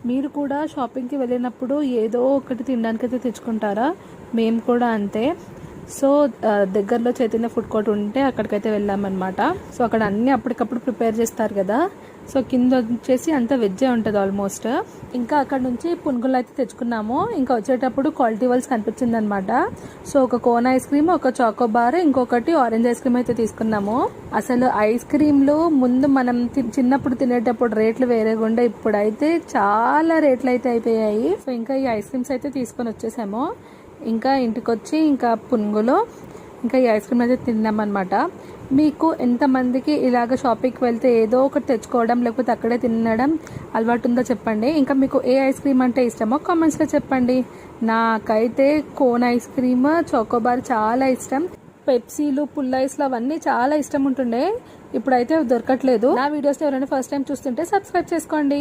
మీరు కూడా షాపింగ్కి వెళ్ళినప్పుడు ఏదో ఒకటి తినడానికైతే తెచ్చుకుంటారా? మేము కూడా అంతే. సో దగ్గరలో చైతన్య ఫుడ్ కోర్ట్ ఉంటే అక్కడికైతే వెళ్ళామన్నమాట. సో అక్కడ అన్నీ అప్పటికప్పుడు ప్రిపేర్ చేస్తారు కదా. సో కింద వచ్చేసి అంతా వెజ్జే ఉంటుంది ఆల్మోస్ట్. ఇంకా అక్కడ నుంచి పునుగులు అయితే తెచ్చుకున్నాము. ఇంకా వచ్చేటప్పుడు క్వాలిటీ వైల్స్ కనిపించింది అనమాట. సో ఒక కోన్ ఐస్ క్రీమ్, ఒక చాకోబార్, ఇంకొకటి ఆరెంజ్ ఐస్ క్రీమ్ అయితే తీసుకున్నాము. అసలు ఐస్ క్రీమ్లు ముందు మనం చిన్నప్పుడు తినేటప్పుడు రేట్లు వేరేగా ఉండే, ఇప్పుడైతే చాలా రేట్లు అయితే అయిపోయాయి. సో ఇంకా ఈ ఐస్ క్రీమ్స్ అయితే తీసుకొని వచ్చేసాము. ఇంకా ఇంటికి వచ్చి ఇంకా పునుగులు ఇంకా ఈ ఐస్ క్రీమ్ అయితే తిన్నామన్నమాట. మీకు ఎంతమందికి ఇలాగ షాపింగ్కి వెళ్తే ఏదో ఒకటి తెచ్చుకోవడం లేకపోతే అక్కడే తినడం అలవాటు ఉందో చెప్పండి. ఇంకా మీకు ఏ ఐస్ క్రీమ్ అంటే ఇష్టమో కామెంట్స్లో చెప్పండి. నాకైతే కోన్ ఐస్ క్రీమ్, చాకోబార్ చాలా ఇష్టం. పెప్సీలు, పుల్ ఐస్లు అవన్నీ చాలా ఇష్టం ఉంటుండే. ఇప్పుడైతే దొరకట్లేదు. నా వీడియోస్ని ఎవరైనా ఫస్ట్ టైం చూస్తుంటే సబ్స్క్రైబ్ చేసుకోండి.